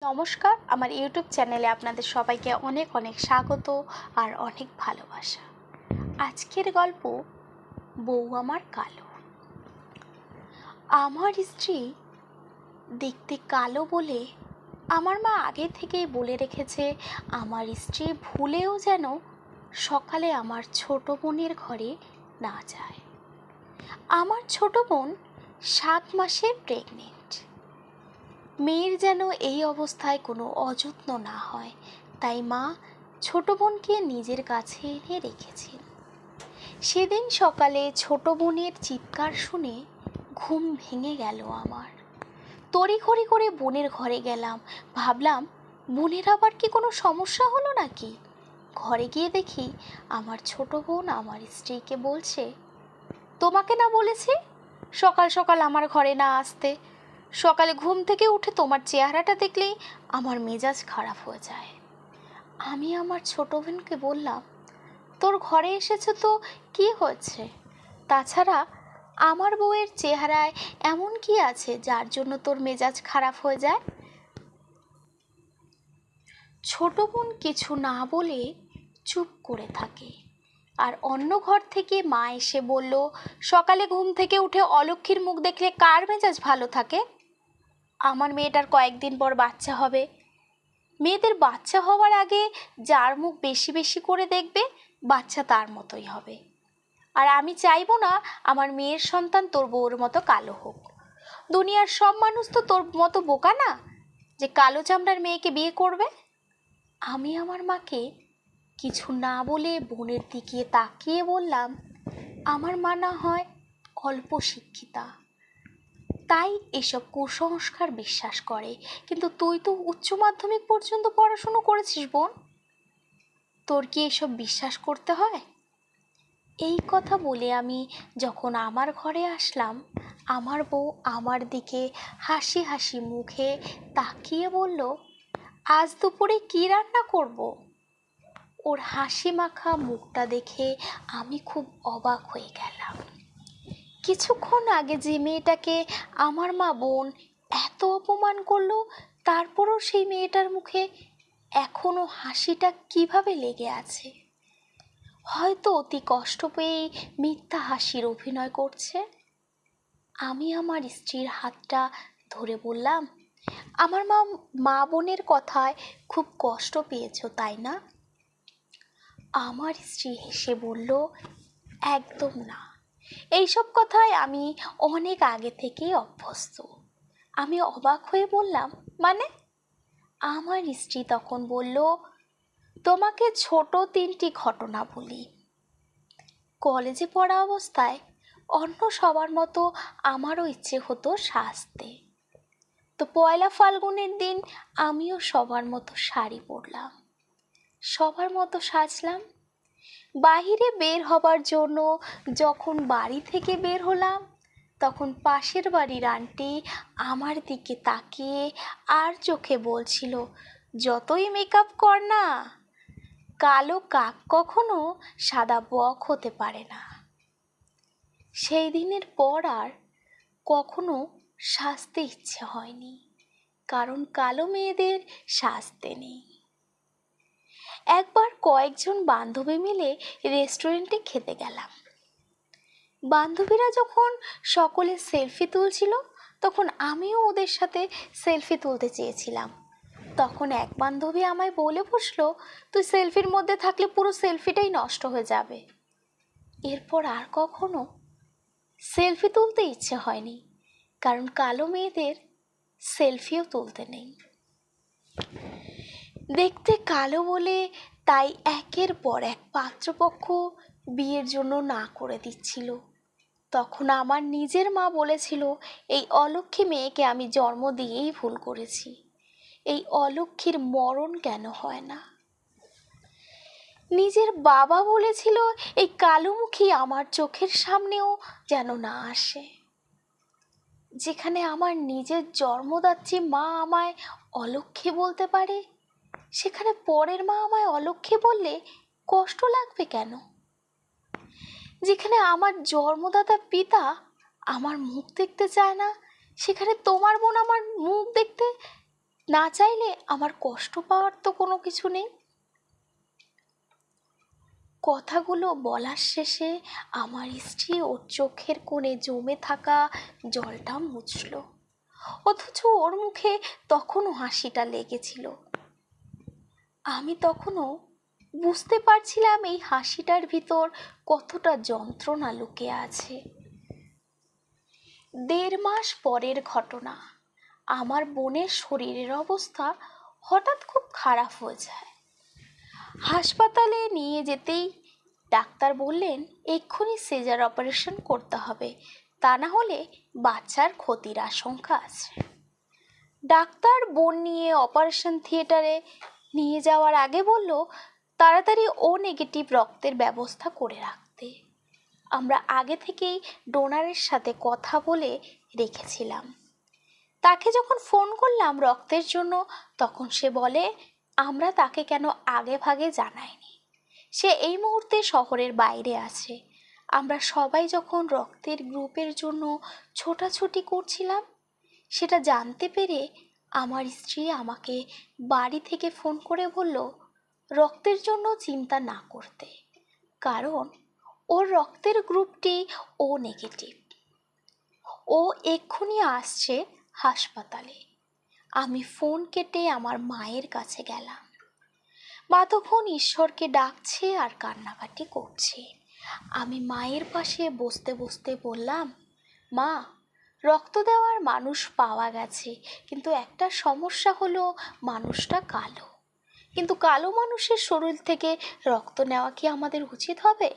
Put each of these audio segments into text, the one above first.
নমস্কার, আমার ইউটিউব চ্যানেলে আপনাদের সবাইকে অনেক অনেক স্বাগত আর অনেক ভালোবাসা। আজকের গল্প বউ আমার কালো। আমার স্ত্রী দেখতে কালো বলে আমার মা আগে থেকেই বলে রেখেছে আমার স্ত্রী ভুলেও যেন সকালে আমার ছোট বোনের ঘরে না যায়। আমার ছোট বোন 7 মাসের প্রেগনেন্ট। মেয়ের যেন এই অবস্থায় কোনো অযত্ন না হয়, তাই মা ছোট বোনকে নিজের কাছে এনে রেখেছেন। সেদিন সকালে ছোট বোনের চিৎকার শুনে ঘুম ভেঙে গেল আমার। তড়িঘড়ি করে বোনের ঘরে গেলাম, ভাবলাম বোনের আবার কি কোনো সমস্যা হলো নাকি। ঘরে গিয়ে দেখি আমার ছোট বোন আমার স্ত্রীকে বলছে, তোমাকে না বলেছি সকাল সকাল আমার ঘরে না আসতে? সকালে ঘুম থেকে উঠে তোমার চেহারাটা দেখলেই আমার মেজাজ খারাপ হয়ে যায়। আমি আমার ছোট বোনকে বললাম, তোর ঘরে এসেছে তো কি হয়েছে? তাছাড়া আমার বউয়ের চেহারায় এমন কি আছে যার জন্য তোর মেজাজ খারাপ হয়ে যায়? ছোট বোন কিছু না বলে চুপ করে থাকে। আর অন্য ঘর থেকে মা এসে বলল, সকালে ঘুম থেকে উঠে অলক্ষ্মীর মুখ দেখলে কার মেজাজ ভালো থাকে? আমার মেয়েটার কয়েকদিন পর বাচ্চা হবে। মেয়েদের বাচ্চা হওয়ার আগে যার মুখ বেশি বেশি করে দেখবে বাচ্চা তার মতোই হবে। আর আমি চাইবো না আমার মেয়ের সন্তান তোর বউর মতো কালো হোক। দুনিয়ার সব মানুষ তো তোর মতো বোকা না যে কালো চামড়ার মেয়েকে বিয়ে করবে। আমি আমার মাকে কিছু না বলে বোনের দিকে তাকিয়ে বললাম, আমার মা না হয় অল্প শিক্ষিতা, তাই এসব কুসংস্কার বিশ্বাস করে, কিন্তু তুই তো উচ্চ মাধ্যমিক পর্যন্ত পড়াশুনো করেছিস বোন, তোর কি এসব বিশ্বাস করতে হয়? এই কথা বলে আমি যখন আমার ঘরে আসলাম, আমার বউ আমার দিকে হাসি হাসি মুখে তাকিয়ে বলল, আজ দুপুরে কি রান্না করব? ওর হাসি মাখা মুখটা দেখে আমি খুব অবাক হয়ে গেলাম। কিছুক্ষণ আগে যে মেয়েটাকে আমার মা বোন এত অপমান করলো, তারপরও সেই মেয়েটার মুখে এখনো হাসিটা কিভাবে লেগে আছে? হয়তো অতি কষ্ট পেয়ে মিথ্যা হাসির অভিনয় করছে। আমি আমার স্ত্রীর হাতটা ধরে বললাম, আমার মা বোনের কথায় খুব কষ্ট পেয়েছো তাই না? আমার স্ত্রী হেসে বলল, একদম না, এইসব কথায় আমি অনেক আগে থেকেই অভ্যস্ত। আমি অবাক হয়ে বললাম, মানে? আমার স্ত্রী তখন বলল, তোমাকে ছোট 3টি ঘটনা বলি। কলেজে পড়া অবস্থায় অন্য সবার মতো আমারও ইচ্ছে হতো সাজতে। তো পয়লা ফাল্গুনের দিন আমিও সবার মতো শাড়ি পরলাম, সবার মতো সাজলাম। বাহিরে বের হবার জন্য যখন বাড়ি থেকে বের হলাম, তখন পাশের বাড়ির আন্টি আমার দিকে তাকিয়ে আর চোখে বলছিল, যতই মেকআপ কর না, কালো কাক কখনো সাদা বক হতে পারে না। সেই দিনের পর আর কখনো সাজতে ইচ্ছে হয়নি, কারণ কালো মেয়েদের সাজতে নেই। একবার কয়েকজন বান্ধবী মিলে রেস্টুরেন্টে খেতে গেলাম। বান্ধবীরা যখন সকলে সেলফি তুলছিল, তখন আমিও ওদের সাথে সেলফি তুলতে চেয়েছিলাম। তখন এক বান্ধবী আমায় বলে বসলো, তুই সেলফির মধ্যে থাকলে পুরো সেলফিটাই নষ্ট হয়ে যাবে। এরপর আর কখনো সেলফি তুলতে ইচ্ছে হয়নি, কারণ কালো মেয়েদের সেলফিও তুলতে নেই। দেখতে কালো বলে তাই একের পর এক পাত্রপক্ষ বিয়ের জন্য না করে দিচ্ছিল। তখন আমার নিজের মা বলেছিল, এই অলক্ষ্মী মেয়েকে আমি জন্ম দিয়েই ভুল করেছি, এই অলক্ষ্মীর মরণ কেন হয় না। নিজের বাবা বলেছিল, এই কালোমুখী আমার চোখের সামনেও যেন না আসে। যেখানে আমার নিজের জন্মদাত্রী মা আমায় অলক্ষ্মী বলতে পারে, সেখানে পরের মা আমায় অলক্ষ্মী বললে কষ্ট লাগবে কেন? যেখানে আমার জন্মদাতা পিতা আমার মুখ দেখতে চায় না, সেখানে তোমার বোন আমার মুখ দেখতে না চাইলে আমার কষ্ট পাওয়ার তো কোনো কিছু নেই। কথাগুলো বলার শেষে আমার স্ত্রী ওর চোখের কোণে জমে থাকা জলটা মুছল, অথচ ওর মুখে তখনও হাসিটা লেগেছিল। আমি তখনও বুঝতে পারছিলাম এই হাসিটার ভিতর কতটা যন্ত্রণা লুকিয়ে আছে। 1.5 মাস পরের ঘটনা। আমার বোনের শরীরের অবস্থা হঠাৎ খুব খারাপ হয়ে যায়। হাসপাতালে নিয়ে যেতেই ডাক্তার বললেন এক্ষুনি সিজার অপারেশন করতে হবে, তা না হলে বাচ্চার ক্ষতির আশঙ্কা আছে। ডাক্তার বোন নিয়ে অপারেশন থিয়েটারে নিয়ে যাওয়ার আগে বলল তাড়াতাড়ি ও নেগেটিভ রক্তের ব্যবস্থা করে রাখতে। আমরা আগে থেকেই ডোনারের সাথে কথা বলে রেখেছিলাম। তাকে যখন ফোন করলাম রক্তের জন্য, তখন সে বলে আমরা তাকে কেন আগে ভাগে জানাইনি, সে এই মুহূর্তে শহরের বাইরে আছে। আমরা সবাই যখন রক্তের গ্রুপের জন্য ছোটাছুটি করছিলাম, সেটা জানতে পেরে আমার স্ত্রী আমাকে বাড়ি থেকে ফোন করে বলল রক্তের জন্য চিন্তা না করতে, কারণ ওর রক্তের গ্রুপটি ও নেগেটিভ। ও এক্ষুনি আসছে হাসপাতালে। আমি ফোন কেটে আমার মায়ের কাছে গেলাম। মা তখন ঈশ্বরকে ডাকছে আর কান্নাকাটি করছে। আমি মায়ের পাশে বসতে বসতে বললাম, মা, রক্ত দেওয়ার মানুষ পাওয়া গেছে, কিন্তু একটা সমস্যা হলো মানুষটা কালো। কিন্তু কালো মানুষের শরীর থেকে রক্ত নেওয়া কি আমাদের উচিত হবে?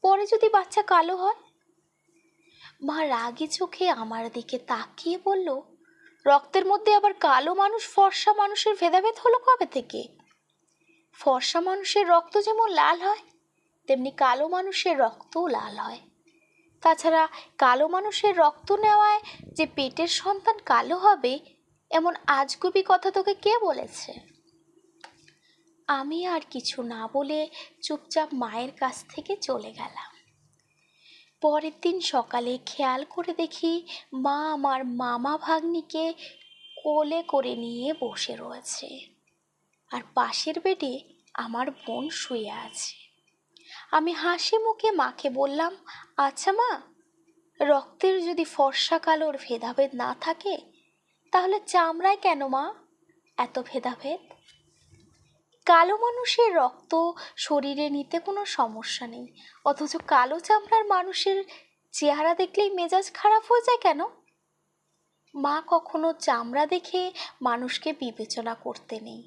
পরে যদি বাচ্চা কালো হয়? মা রাগী চোখে আমার দিকে তাকিয়ে বলল, রক্তের মধ্যে আবার কালো মানুষ ফর্সা মানুষের ভেদাভেদ হলো কবে থেকে? ফর্সা মানুষের রক্ত যেমন লাল হয়, তেমনি কালো মানুষের রক্তও লাল হয়। তাছাড়া কালো মানুষের রক্ত নেওয়ায় যে পেটের সন্তান কালো হবে, এমন আজগুবি কথা তোকে কে বলেছে? আমি আর কিছু না বলে চুপচাপ মায়ের কাছ থেকে চলে গেলাম। পরের দিন সকালে খেয়াল করে দেখি মা আমার মামা ভাগ্নিকে কোলে করে নিয়ে বসে রয়েছে, আর পাশের বেডে আমার বোন শুয়ে আছে। আমি হাসি মুখে মাকে বললাম, আচ্ছা মা, রক্তের যদি ফর্সা কালোর ভেদাভেদ না থাকে, তাহলে চামড়ায় কেন মা এত ভেদাভেদ? কালো মানুষের রক্ত শরীরে নিতে কোনো সমস্যা নেই, অথচ কালো চামড়ার মানুষের চেহারা দেখলেই মেজাজ খারাপ হয়ে যায় কেন? মা কখনো চামড়া দেখে মানুষকে বিবেচনা করতে নেই,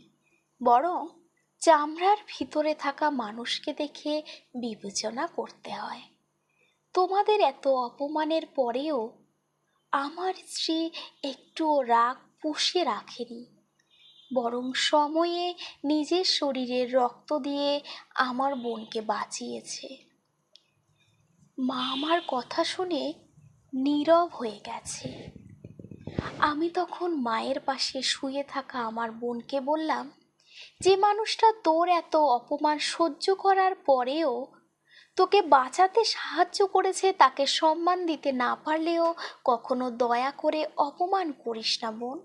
বরং চামড়ার ভিতরে থাকা মানুষকে দেখে বিবেচনা করতে হয়। তোমাদের এত অপমানের পরেও আমার স্ত্রী একটুও রাগ পুষে রাখেনি, বরং সময়ে নিজের শরীরের রক্ত দিয়ে আমার বোনকে বাঁচিয়েছে। মা আমার কথা শুনে নীরব হয়ে গেছে। আমি তখন মায়ের পাশে শুয়ে থাকা আমার বোনকে বললাম, যে মানুষটা তোর এত অপমান সহ্য করার পরেও তোকে বাঁচাতে সাহায্য করেছে, তাকে সম্মান দিতে না পারলেও কখনো দয়া করে অপমান করিস না বোন।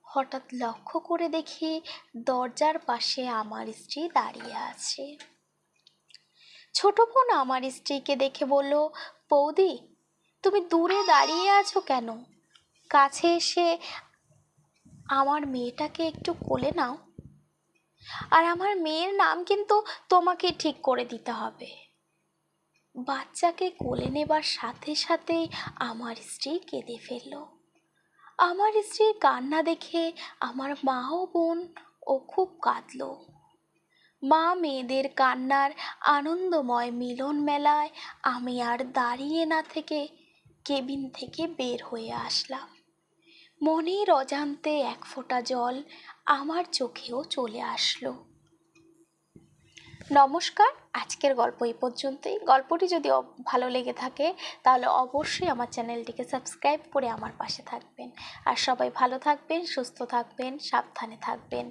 হঠাৎ লক্ষ্য করে দেখি দরজার পাশে আমার স্ত্রী দাঁড়িয়ে আছে। ছোট বোন আমার স্ত্রীকে দেখে বলল, বৌদি, তুমি দূরে দাঁড়িয়ে আছো কেন? কাছে এসে আমার মেয়েটাকে একটু কোলে নাও। আর আমার মেয়ের নাম কিন্তু তোমাকে ঠিক করে দিতে হবে। বাচ্চাকে কোলে নেবার সাথে সাথেই আমার স্ত্রী কেঁদে ফেলল। আমার স্ত্রীর কান্না দেখে আমার মা ও বোন ও খুব কাঁদল। মা মেয়েদের কান্নার আনন্দময় মিলন মেলায় আমি আর দাঁড়িয়ে না থেকে কেবিন থেকে বের হয়ে আসলাম। মনের অজান্তে এক ফোঁটা জল আমার চোখেও চলে আসলো। নমস্কার, আজকের গল্প এই পর্যন্তই। গল্পটি যদি ভালো লেগে থাকে তাহলে অবশ্যই আমার চ্যানেলটিকে সাবস্ক্রাইব করে আমার পাশে থাকবেন। আর সবাই ভালো থাকবেন, সুস্থ থাকবেন, সাবধানে থাকবেন।